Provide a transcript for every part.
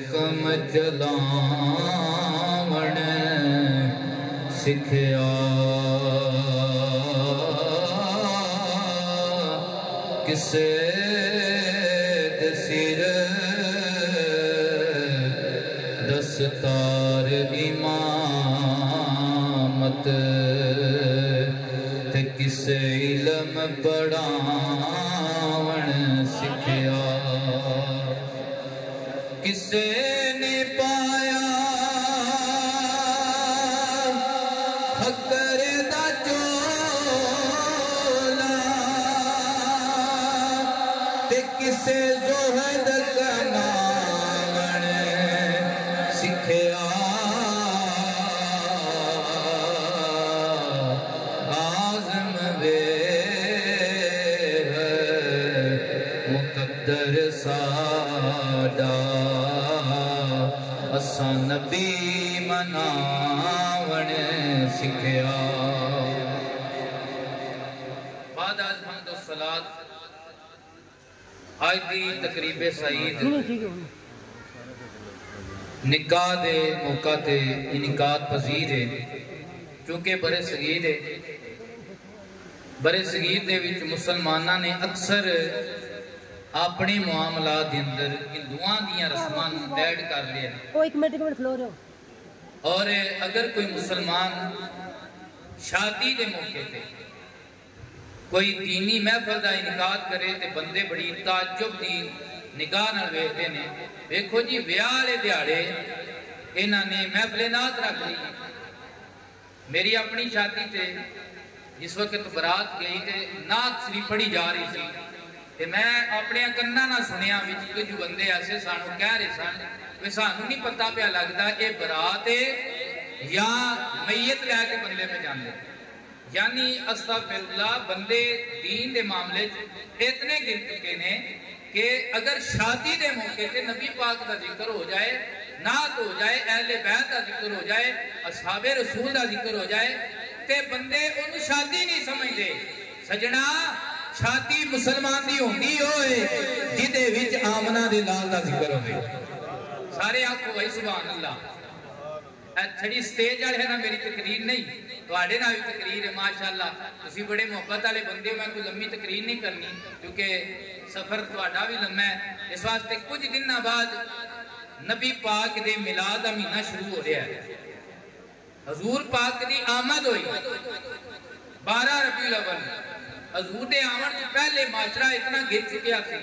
حکم چلاون سکھیا کسے دسیر دستار امامت تے کسے علم پڑھاون سکھیا کسے نے پایا حقر دا چولا تے کسے زہد کماون سکھیا آزم وے مقدر ساڈا اساں نبی مناون سکھیا بعد از حمد و صلات آج دی تقریب سعید نکاح دے موقع تے انعقاد پذیر ہے چونکہ برے صغیر ہے برے صغیر دے وچ مسلماناں نے اکثر اپنے معاملات دے اندر ہندوؤں دیاں رسماں ایڈ کر لیا اور اگر کوئی مسلمان شادی دے موقع تے کوئی دینی محفل دا انعقاد کرے تے بندے بڑی تعجب دی نگاہ نال ویکھدے نے دیکھو جی ویاہ والے دیہاڑے انہاں نے محفل نعت رکھ لی میری اپنی شادی تے جس وقت برات گئی تے نعت شریف پڑھی جا رہی تھی تے میں اپنے کناں نہ سنیا وچ کچھ بندے ایسے سانو کہہ رہے سن کہ سانو نہیں پتہ پیا لگدا اے برات ہے یا میت لے کے بندے پہ جاندے یعنی استغفر اللہ بندے دین دے معاملے اتنے گر چکے نے کہ اگر شادی دے موقع تے نبی پاک دا ذکر ہو جائے نعت ہو جائے اہل بیت دا ذکر ہو جائے اصحاب رسول دا ذکر ہو جائے تے بندے انہوں شادی نہیں سمجھدے سجنا شادی مسلمان دی ہوندی ہوئے جدے وچ آمنہ دے لال دا ذکر ہوئے سارے آنکھو بھائی سبحان اللہ چھڑی سٹیج آلے ہیں نا میری تقریر نہیں تو آڑے نا بھی تقریر ہے ماشاءاللہ اسی بڑے محبت آلے بندے میں کوئی لمبی تقریر نہیں کرنی کیونکہ سفر تو آڑا بھی لمبا ہے اس واسطے کچھ دن بعد نبی پاک دے میلاد دا مہینہ شروع ہو رہا ہے حضور پاک دی آمد ہوئی 12 ربیع الاول حضور دے آمد سے پہلے معاشرہ اتنا گر چکیا سی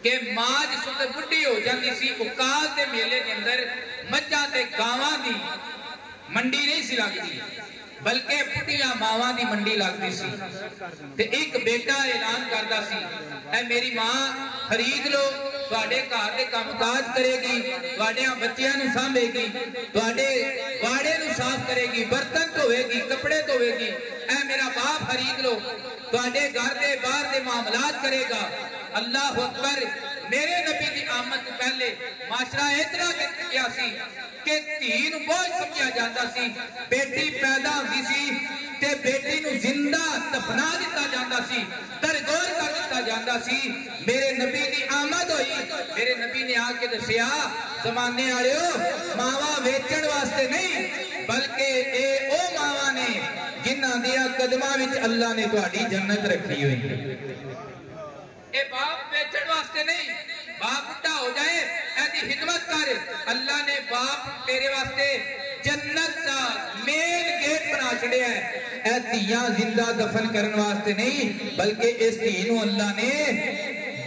کہ ماں جس وقت بڑھی ہو جاتی سی اکال دے میلے کے اندر مجھا تے گاواں دی منڈی نہیں سی لگتی بلکہ پٹیاں ماواں دی منڈی لگتی سی تے ایک بیٹا اعلان کرتا سی اے میری ماں خرید لو تواڈے گھر دے کام کاج کرے گی تواڈیاں بچیاں نوں سانبھے گی تواڈے واڑے نوں صاف کرے گی برتن دھوے گی کپڑے دھوے گی اے میرا باپ خرید لو تواڈے گھر دے باہر دے معاملات کرے گا اللہ اکبر میرے نبی دی آمد سے پہلے معاشرہ اتنا کیا سی کہ تین بہت سمجھا جاتا سی بیٹی پیدا ہوتی سی تے بیٹی نو زندہ دفنا دیتا جاتا سی درگور کر دیتا جاتا سی میرے نبی دی آمد ہوئی میرے نبی نے آ کے دسیا زمانے والے ماواں ویچن واسطے نہیں بلکہ اے او ماواں نے جنہاں دیا قدماں وچ اللہ نے تہاڈی جنت رکھی ہوئی اے باپ بیچن واسطے نہیں باپ بڑھا ہو جائے ایسی خدمت کر اللہ نے باپ تیرے واسطے جنت کا مین گیٹ بنا چھڑیا ہے اے تیاں زندہ دفن کرن واسطے نہیں بلکہ اس تینوں اللہ نے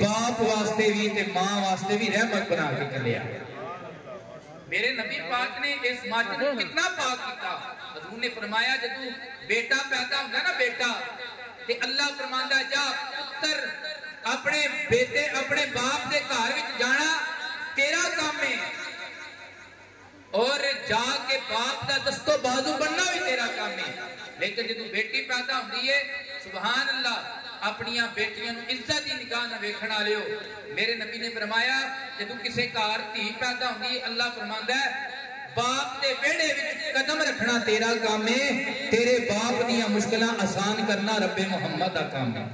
باپ واسطے بھی تے ماں واسطے بھی رحمت بنا کے چلیا میرے نبی پاک نے اس معاشرے کو کتنا پاک کیتا حضور نے فرمایا جب بیٹا پیدا ہوگا نا بیٹا تے اللہ فرماندا جا پتر اپنے بیٹے اپنے باپ دے گھر وچ جانا تیرا کام ہے اور جا کے باپ دا دستو بازو بننا بھی تیرا کام ہے لیکن جدو بیٹی پیدا ہوندی ہے سبحان اللہ اپنیاں بیٹیاں نو عزت دی نگاہ نہ ویکھنا لیو میرے نبی نے فرمایا جدو کسے گھر دھی پیدا ہوندی ہے اللہ فرماندا ہے باپ دے بیڑے وچ قدم رکھنا تیرا کام ہے تیرے باپ دیاں مشکلاں آسان کرنا رب محمد دا کام ہے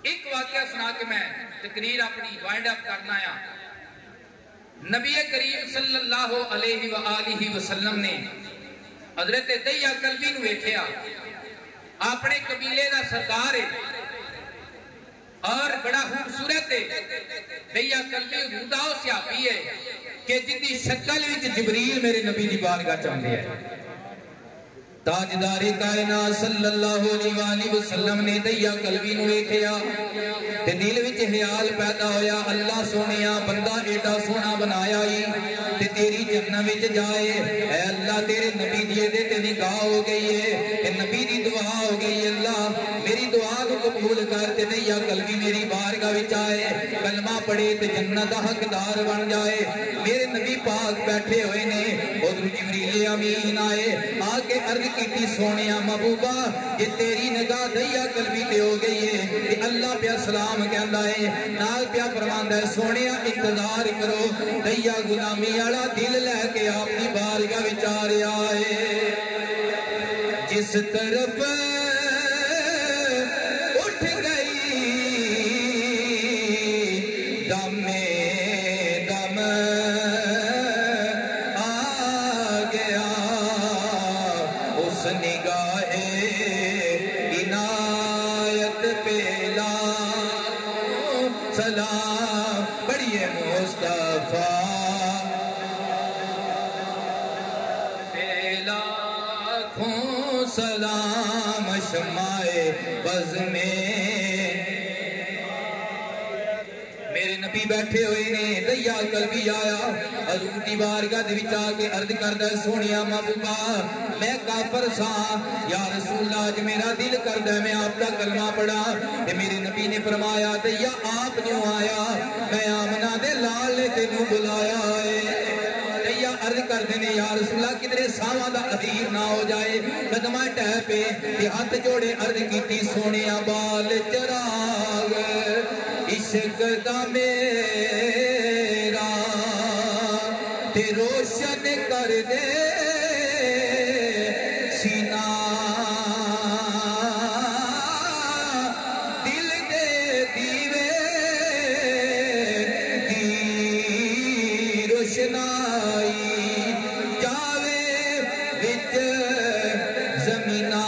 ایک واقعہ سنا کے میں تقریر اپنی وائنڈ اپ کرنا ہے نبی کریم صلی اللہ علیہ وآلہ وسلم نے حضرت دہیا کلبی نو ویکھیا، اپنے قبیلے دا سردار ہے اور بڑا خوبصورت ہے۔ دہیا کلبی رودا و سیاپی ہے کہ جدی شکل وچ جبریل میرے نبی دی بارگاہ چاہتے ہیں۔ تاجدار کائنات صلی اللہ علیہ وآلہ وسلم نے دہیا کلبی نو ویکھیا تے دل وچ خیال پیدا ہویا، اللہ سونیا بندہ ایڈا سونا بنایا ہی تے تیری جنت وچ جائے، اے اللہ تیرے نبی دی دے تے نگاہ ہو گئی ہے تے نبی دی دعا ہو گئی، اللہ میری دعا کو قبول کر تے دہیا کلبی میری بارگاہ وچ آئے، کلمہ پڑھے تے جنت دا حقدار بن جائے۔ میرے نبی پاک بیٹھے ہوئے نے، ادھر جبریل امین آئے، آ کے عرض کی سونیا محبوبہ یہ تیری نگاہ دہیا کلبی تے ہو گئی ہے، کہ اللہ پیا سلام کہندا ہے، نال پیا فرماندا ہے سونیا انتظار کرو، دہیا غلامی والا دل لے کے اپنی بارگاہ وچ آ رہا ہے۔ جس طرف اٹھ گئی دم دم آ گیا اس نگاہ عنایت پہ لاکھوں سلام، بڑھئے مصطفیٰ پہ لاکھوں سلام، شمع بز میں میرے نبی بیٹھے ہوئے نے، دہیا کلبی آیا حضور دی بارگاہ دے وچ آ کے عرض کردا سونیا محبوبہ میں کافر ساں، یا رسول اللہ اج میرا دل کردا ہے میں آپ دا کلمہ پڑھا، تے میرے نبی نے فرمایا دہیا آپ کیوں آیا، میں آمنہ دے لال نے تینوں بلایا ہے۔ دہیا عرض کردے نے یا رسول اللہ کدھرے ساواں دا ادھیر نہ ہو جائے، قدمہ ٹہ پہ تے ہاتھ جوڑے عرض کیتی سونیا بال چراغ عشق دا میرا تے روشن کر دے سینہ، دل دے دیوے دی روشنائی جاوے وچ زمینہ۔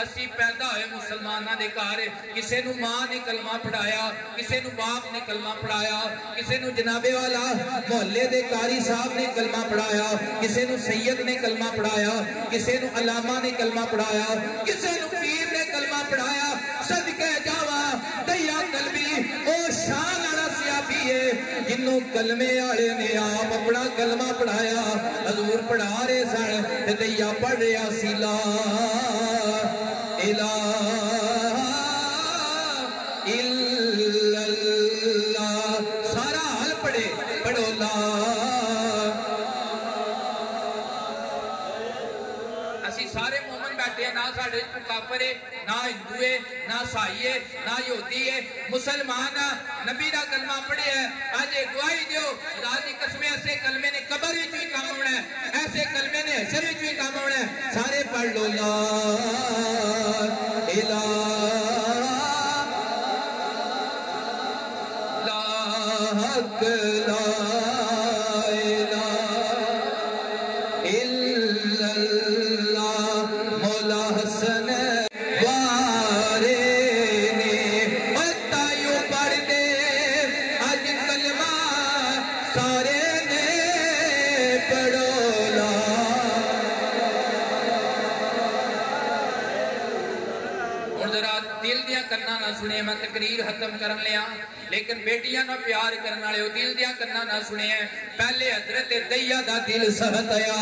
اسی پیدا ہوئے مسلمانہ دے گھر، کسے نو ماں نے کلمہ پڑھایا، کسے نو باپ نے کلمہ پڑھایا، کسے نو جناب والا محلے دے قاری صاحب نے کلمہ پڑھایا، کسے نو سید نے کلمہ پڑھایا، کسے نو علامہ نے کلمہ پڑھایا، کسے نو پیر نے کلمہ پڑھایا۔ صدقے جاوا دہیا کلبی او شان والا سیابی ہے جنوں کلمے والے نے آپ اپنا کلمہ پڑھایا، حضور پڑھا رہے سن تے دہیا پڑھ رہا سی لا الہ الا اللہ، سارا حل پڑھے پڑھو لا۔ اسی سارے مومن بیٹھے ہیں، نہ ساڑھے کافر ہے، نہ ہندو ہے، نہ عیسائی ہے، نہ یہودی ہے، مسلمان نبی دا کلمہ پڑھے ہے۔ آج ایک دعائی دیو خدا دی قسمیں ایسے کلمے نے قبر وچ بھی کام ہونا ہے، ایسے کلمے نے حشر وچ بھی کام ہونا ہے۔ سارے پڑھ لو لا الہ لا حق لا الہ الا اللہ، مولا حسن وارے نے بتائیو پڑھ دے آج کلمہ سارے نے پڑھو لا۔ اور ذرا دل دیا کرنا نہ سنے، میں تقریر ختم کرن لیا، لیکن بیٹیاں نہ پیار کرنا لے دل دیا کرنا نہ سنے ہیں۔ پہلے حضرت دہیا دا دل سخت آیا،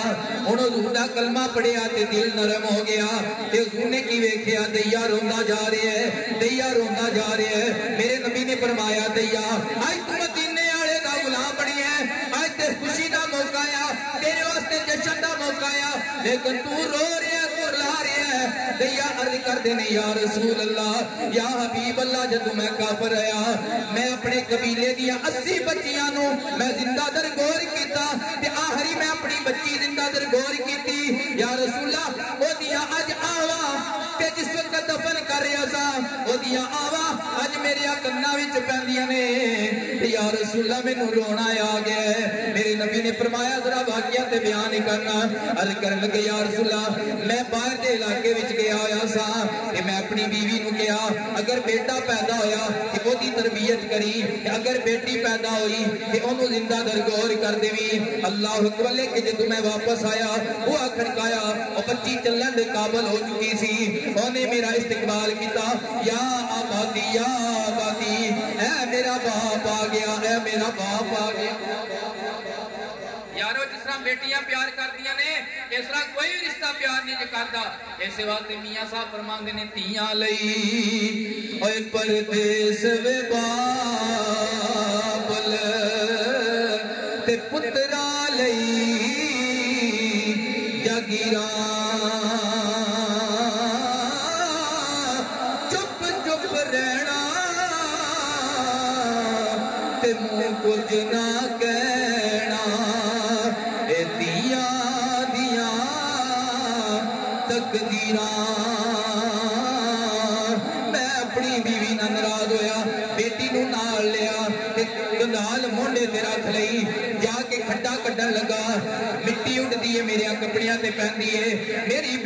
انہوں حضور دا کلمہ پڑھیا تے دل نرم ہو گیا، تے حضور نے کی ویکھیا دہیا روندا جا رہے ہے، دہیا روندا جا رہے ہے۔ میرے نبی نے فرمایا دہیا آج تو مدینے والے دا غلام بنی ہے، آج تے خوشی دا موقع آیا، تیرے واسطے جشن دا موقع آیا، لیکن تو رو رہے ہے، تو رلا رہے ہے۔ دہیا عرض کر دینے یا رسول اللہ یا حبیب اللہ جدو میں کافر آیا میں اپنے قبیلے دیا 80 بچیاں نو میں زندہ درگور کیتا تے آخری میں اپنی بچی زندہ درگور کیتی، یا رسول اللہ وہ دیا اج آوا تے جس وقت دفن کر رہا سا کناں وچ پیندیاں نے یا رسول اللہ مینوں رونا آ گیا ہے میرے نبی نے فرمایا ذرا واقعہ تے بیان نہیں کرنا عرض کرن لگے یا رسول اللہ میں باہر دے علاقے وچ گیا ہویا سا تے میں اپنی بیوی نوں کہیا اگر بیٹا پیدا ہویا تے اودی تربیت کری اگر بیٹی پیدا ہوئی تے اونوں زندہ درگور کر دیویں اللہ اکبر کہ جدوں میں واپس آیا وہ کھڑکایا او بچی چلن دے قابل ہو چکی سی اونے میرا استقبال کیتا یا آبادی اے میرا باپ آ گیا اے میرا باپ آ گیا یارو جس طرح بیٹیاں پیار کر دیا نے اس طرح کوئی رشتہ پیار نہیں کرتا اس واسطے میاں صاحب فرماندے نے تیاں لئی اوے پردیس وے بابل تے پترا لئی جاگیراں چپ چپ رہنا تے منہ کچھ نہ کہنا اے دیاں دیاں تقدیراں میں اپنی بیوی نہ ناراض ہویا بیٹی نو نال لیا گندال مونڈے تے رکھ لئی جا کے کھڈا کڈن لگا مٹی اڑدی ہے میرے کپڑیاں تے پہندی ہے میری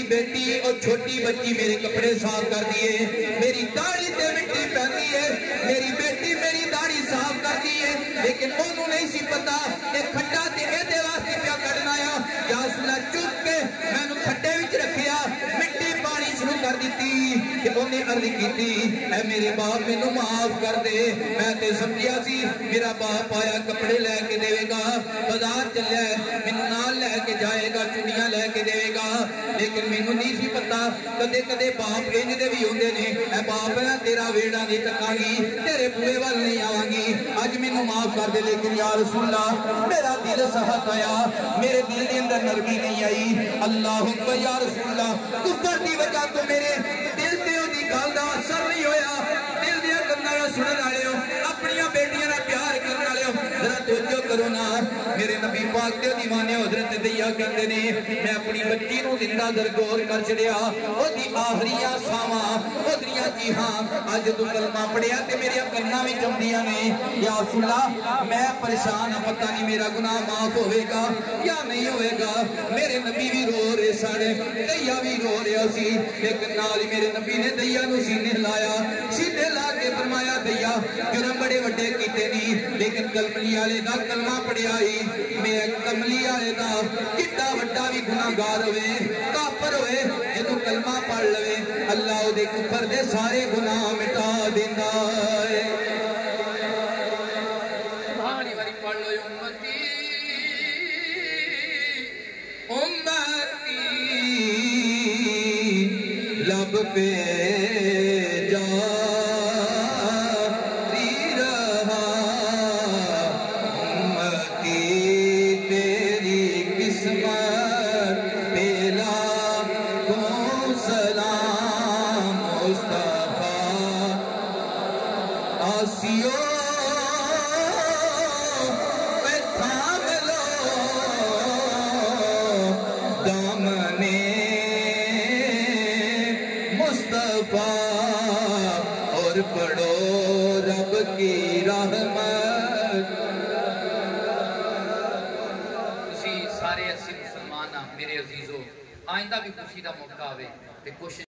بیٹی اور چھوٹی بچی میرے کپڑے صاف کر دیے میری داڑھی تے مٹی پہندی ہے میری بیٹی میری داڑھی صاف کر دی ہے لیکن انہوں نہیں سی پتا کہ کھڈا تے اے دے واسطے پیا کڈنا آیا یا رسول چپ کے میں نو کھڈے وچ رکھیا مٹی پانی شروع کر دیتی کہ انہیں عرض کیتی اے میرے باپ مینوں معاف کر دے میں تے سمجھیا سی میرا باپ آیا کپڑے لے کے دے گا بازار چلیا مینوں نال لے کے جائے گا چوڑیاں لے کے دے گا لیکن مینوں نہیں سی پتا کدے کدے باپ انج دے بھی ہوندے نے اے باپ میں تیرا ویڑا نہیں تکاں گی تیرے بوئے وال نہیں آواں گی اج مینوں معاف کر دے لیکن یا رسول اللہ میرا دل سخت آیا میرے دل دے اندر نرمی نہیں آئی اللہ اکبر یا رسول اللہ کفر دی وجہ تو میرے دل تے اودی گل دا اثر نہیں ہویا دل دے کناں نال سنن والےو اپنی بیٹیاں نال پیار کرن والےو ذرا توجہ کرو نا میرے نبی پاک دے دیوانے حضرت دیا کہندے نے میں اپنی بچی نو زندہ درگور کر چھڑیا اودی آخریاں ساواں اودیاں جی ہاں اج تو کلمہ پڑھیا تے میرے کناں وچ جمدیاں نے یا رسول اللہ میں پریشان ہاں پتہ نہیں میرا گناہ معاف ہوے گا یا نہیں ہوے گا میرے نبی بھی رو رہے سارے دیا بھی رو رہا سی لیکن نال ہی میرے نبی نے دیا نو سینے لایا سینے لا کے فرمایا دیا جرم بڑے وڈے کیتے نہیں لیکن کلملی والے دا کلمہ پڑھیا ہی میں کلملی والے دا کڈا وڈا بھی گناہگار ہوئے کافر ہوئے جدوں کلمہ پڑھ لوے اللہ دے کفر دے سارے گناہ مٹا دیندا ہے باری باری پڑھ لو امتی لب پہ جاری رہا امتی تیری قسمت پیلا کو سلام مصطفیٰ آسیو اور پڑھو رب کی رحمت تسی سارے اسی مسلمان ہاں میرے عزیزو آئندہ بھی خوشی دا موقع آوے تے کوشش